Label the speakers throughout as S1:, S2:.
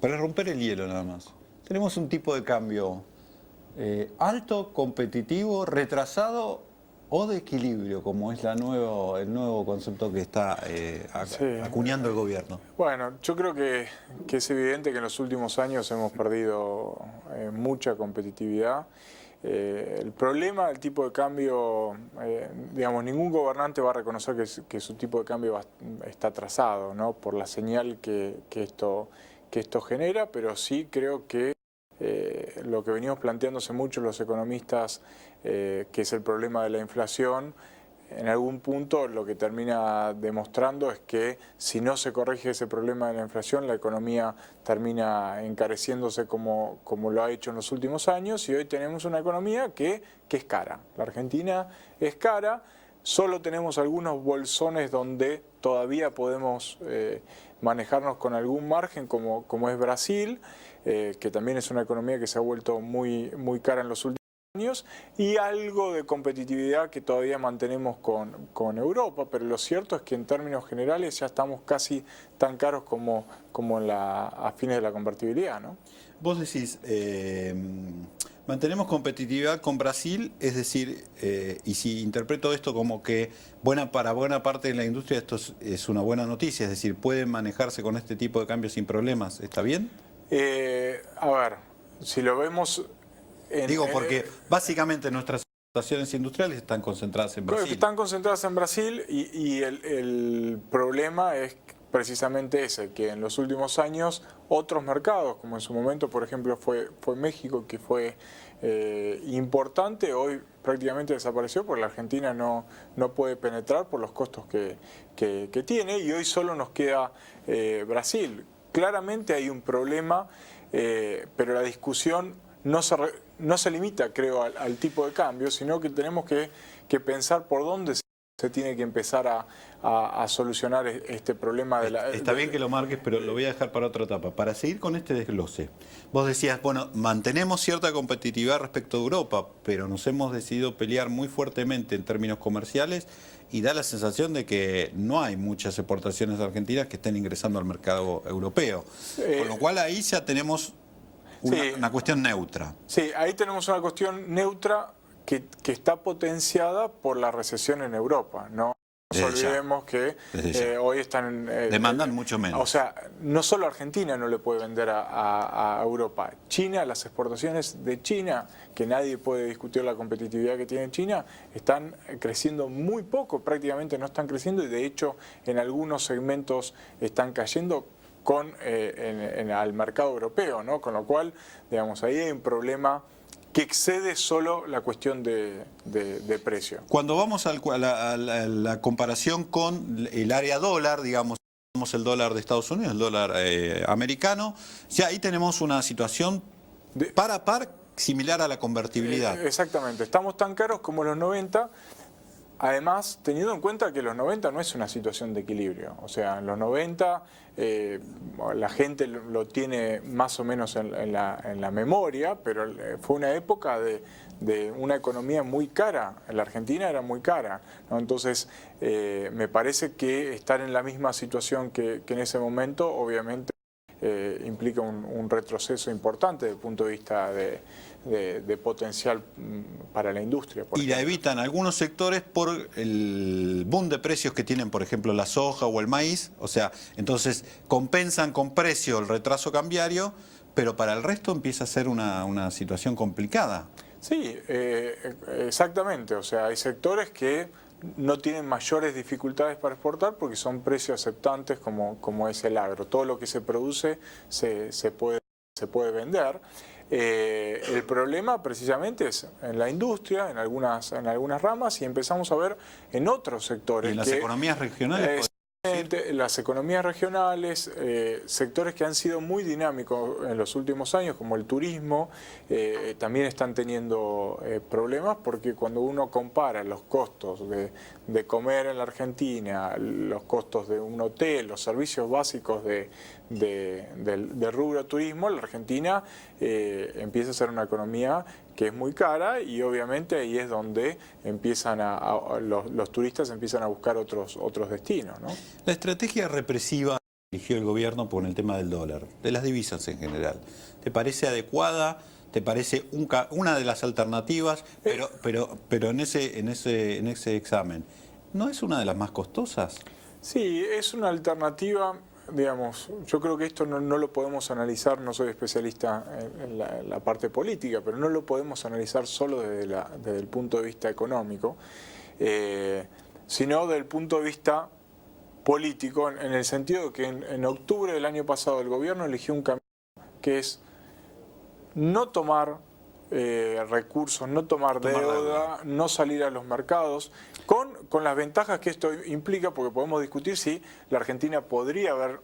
S1: para romper el hielo nada más. Tenemos un tipo de cambio alto, competitivo, retrasado o de equilibrio, como es el nuevo concepto que está acuñando el gobierno.
S2: Bueno, yo creo que es evidente que en los últimos años hemos perdido mucha competitividad. El problema del tipo de cambio, digamos, ningún gobernante va a reconocer que su tipo de cambio está atrasado, ¿no? Por la señal que esto genera, pero sí creo que lo que venimos planteándose mucho los economistas, que es el problema de la inflación, en algún punto lo que termina demostrando es que si no se corrige ese problema de la inflación, la economía termina encareciéndose como lo ha hecho en los últimos años, y hoy tenemos una economía que es cara. La Argentina es cara, solo tenemos algunos bolsones donde todavía podemos manejarnos con algún margen, como es Brasil, que también es una economía que se ha vuelto muy cara en los últimos años, y algo de competitividad que todavía mantenemos con Europa, pero lo cierto es que en términos generales ya estamos casi tan caros como a fines de la convertibilidad, ¿no?
S1: Vos decís, mantenemos competitividad con Brasil, es decir, y si interpreto esto como que para buena parte de la industria esto es una buena noticia, es decir, pueden manejarse con este tipo de cambios sin problemas, ¿está bien?
S2: A ver, si lo vemos...
S1: Digo, porque básicamente nuestras exportaciones industriales están concentradas en Brasil.
S2: Están concentradas en Brasil, y el problema es precisamente ese, que en los últimos años otros mercados, como en su momento por ejemplo fue México, que fue importante, hoy prácticamente desapareció porque la Argentina no puede penetrar por los costos que tiene, y hoy solo nos queda Brasil. Claramente hay un problema, pero la discusión no se limita, creo, al tipo de cambio, sino que tenemos que pensar por dónde se tiene que empezar a solucionar este problema de la...
S1: Está bien que lo marques, pero lo voy a dejar para otra etapa. Para seguir con este desglose, vos decías, bueno, mantenemos cierta competitividad respecto a Europa, pero nos hemos decidido pelear muy fuertemente en términos comerciales, y da la sensación de que no hay muchas exportaciones argentinas que estén ingresando al mercado europeo. Con lo cual ahí ya tenemos una cuestión neutra.
S2: Sí, ahí tenemos una cuestión neutra que está potenciada por la recesión en Europa, ¿no? No nos olvidemos que hoy están...
S1: demandan mucho menos.
S2: O sea, no solo Argentina no le puede vender a Europa. China, las exportaciones de China, que nadie puede discutir la competitividad que tiene China, están creciendo muy poco, prácticamente no están creciendo, y de hecho en algunos segmentos están cayendo al mercado europeo, ¿no? Con lo cual, digamos, ahí hay un problema que excede solo la cuestión de precio.
S1: Cuando vamos a la comparación con el área dólar, digamos el dólar de Estados Unidos, el dólar americano, ya ahí tenemos una situación par a par similar a la convertibilidad.
S2: Exactamente, estamos tan caros como los 90. Además, teniendo en cuenta que los 90 no es una situación de equilibrio, o sea, en los 90 la gente lo tiene más o menos en la memoria, pero fue una época de una economía muy cara. En la Argentina era muy cara, ¿no? Entonces, me parece que estar en la misma situación que en ese momento, obviamente, implica un retroceso importante desde el punto de vista de potencial para la industria.
S1: Y la evitan algunos sectores por el boom de precios que tienen, por ejemplo, la soja o el maíz. O sea, entonces compensan con precio el retraso cambiario, pero para el resto empieza a ser una situación complicada.
S2: Sí, exactamente. O sea, hay sectores que no tienen mayores dificultades para exportar porque son precios aceptantes, como es el agro. Todo lo que se produce se puede vender. El problema precisamente es en la industria, en algunas ramas, y empezamos a ver en otros sectores.
S1: ¿Y en las economías regionales?
S2: Las economías regionales, sectores que han sido muy dinámicos en los últimos años, como el turismo, también están teniendo problemas, porque cuando uno compara los costos de comer en la Argentina, los costos de un hotel, los servicios básicos del rubro turismo, la Argentina empieza a ser una economía que es muy cara, y obviamente ahí es donde empiezan los turistas empiezan a buscar otros destinos, ¿no?
S1: La estrategia represiva eligió el gobierno con el tema del dólar, de las divisas en general. ¿Te parece adecuada? ¿Te parece una de las alternativas? Pero en ese examen, ¿no es una de las más costosas?
S2: Sí, es una alternativa, digamos, yo creo que esto no lo podemos analizar, no soy especialista en la parte política, pero no lo podemos analizar solo desde el punto de vista económico, sino desde el punto de vista político, en el sentido de que en octubre del año pasado el gobierno eligió un camino que es no tomar recursos, no tomar deuda, no salir a los mercados, con las ventajas que esto implica, porque podemos discutir si la Argentina podría haber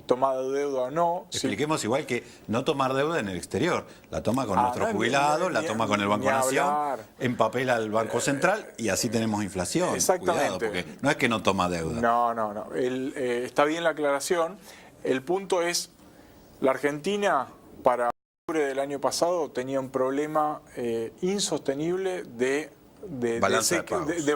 S2: tomado deuda o no.
S1: Expliquemos igual que no tomar deuda en el exterior, la toma con nuestros jubilados, la toma con el Banco Nación, empapela al Banco Central y así tenemos inflación.
S2: Exactamente.
S1: Cuidado, porque no es que no toma deuda.
S2: No. Está bien la aclaración. El punto es, la Argentina para octubre del año pasado tenía un problema insostenible de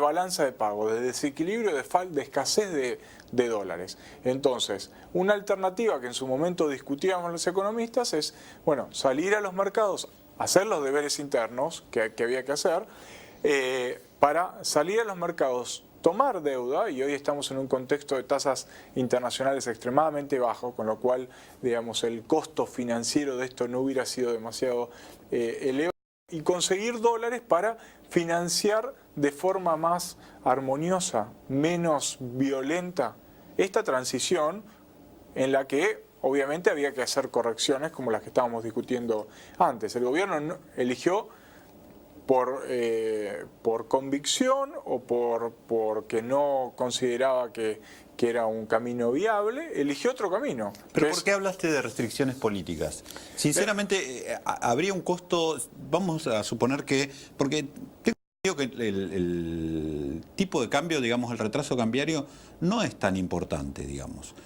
S2: balanza de pago, de desequilibrio, de escasez de dólares. Entonces, una alternativa que en su momento discutíamos los economistas es, bueno, salir a los mercados, hacer los deberes internos que había que hacer, para salir a los mercados, tomar deuda, y hoy estamos en un contexto de tasas internacionales extremadamente bajo, con lo cual, digamos, el costo financiero de esto no hubiera sido demasiado elevado, y conseguir dólares para financiar de forma más armoniosa, menos violenta, esta transición en la que obviamente había que hacer correcciones como las que estábamos discutiendo antes. El gobierno eligió por convicción o porque no consideraba que era un camino viable, eligió otro camino.
S1: ¿Pero por qué hablaste de restricciones políticas? Sinceramente, habría un costo, vamos a suponer que, porque tengo entendido que el tipo de cambio, digamos, el retraso cambiario, no es tan importante, digamos.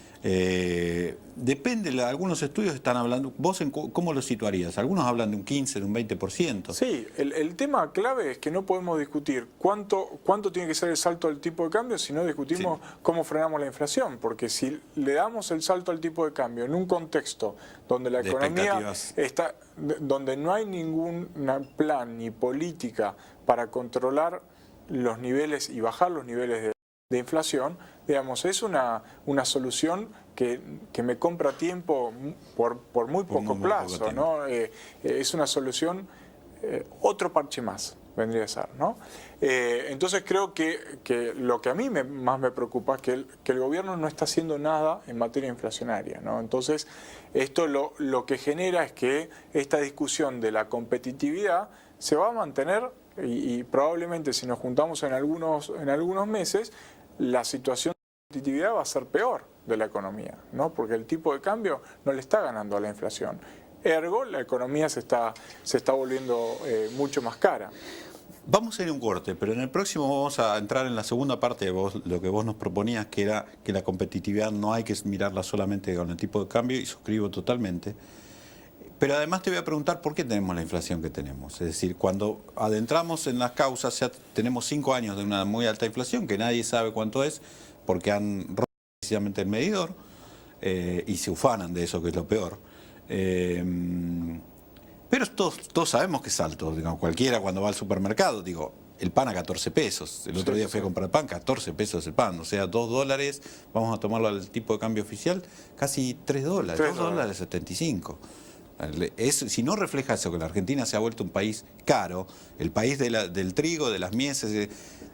S1: Depende, algunos estudios están hablando, ¿vos cómo lo situarías? Algunos hablan de un 15, de un 20%.
S2: Sí, el tema clave es que no podemos discutir cuánto tiene que ser el salto del tipo de cambio si no discutimos cómo frenamos la inflación, porque si le damos el salto al tipo de cambio en un contexto donde la economía está, donde no hay ningún plan ni política para controlar los niveles y bajar los niveles de inflación, digamos, es una solución que me compra tiempo por muy poco plazo, ¿no? Es una solución, otro parche más vendría a ser, ¿no? Entonces creo que lo que a mí más me preocupa es que el gobierno no está haciendo nada en materia inflacionaria, ¿no? Entonces esto lo que genera es que esta discusión de la competitividad se va a mantener y probablemente si nos juntamos en algunos meses, la situación de competitividad va a ser peor de la economía, ¿no? Porque el tipo de cambio no le está ganando a la inflación. Ergo, la economía se está volviendo mucho más cara.
S1: Vamos a ir a un corte, pero en el próximo vamos a entrar en la segunda parte de lo que vos nos proponías, que era que la competitividad no hay que mirarla solamente con el tipo de cambio, y suscribo totalmente. Pero además te voy a preguntar por qué tenemos la inflación que tenemos. Es decir, cuando adentramos en las causas, ya tenemos 5 años de una muy alta inflación, que nadie sabe cuánto es, porque han roto precisamente el medidor, y se ufanan de eso, que es lo peor. Pero todos sabemos que es alto. Digamos, cualquiera cuando va al supermercado, digo, el pan a 14 pesos. El otro día fui a comprar pan, 14 pesos el pan. O sea, $2, vamos a tomarlo al tipo de cambio oficial, casi $3, $2.75. Si no refleja eso, que la Argentina se ha vuelto un país caro, el país del trigo, de las mieses.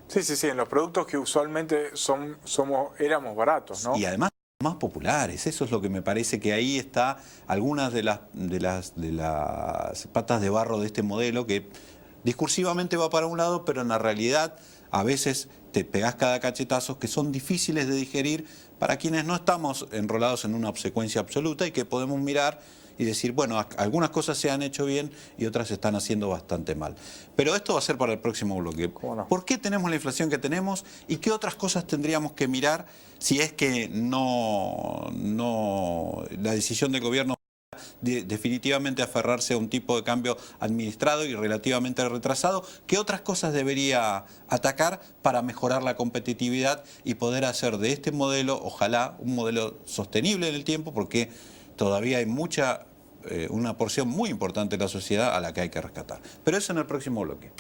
S2: Sí, en los productos que usualmente éramos baratos, ¿no?
S1: Y además más populares, eso es lo que me parece que ahí está algunas de las patas de barro de este modelo, que discursivamente va para un lado, pero en la realidad a veces te pegás cada cachetazo que son difíciles de digerir para quienes no estamos enrolados en una obsecuencia absoluta y que podemos mirar y decir, bueno, algunas cosas se han hecho bien y otras se están haciendo bastante mal. Pero esto va a ser para el próximo bloque.
S2: ¿Cómo no?
S1: ¿Por qué tenemos la inflación que tenemos y qué otras cosas tendríamos que mirar si es que la decisión del gobierno definitivamente aferrarse a un tipo de cambio administrado y relativamente retrasado. ¿Qué otras cosas debería atacar para mejorar la competitividad y poder hacer de este modelo, ojalá, un modelo sostenible en el tiempo? Porque todavía hay una porción muy importante de la sociedad a la que hay que rescatar. Pero eso en el próximo bloque.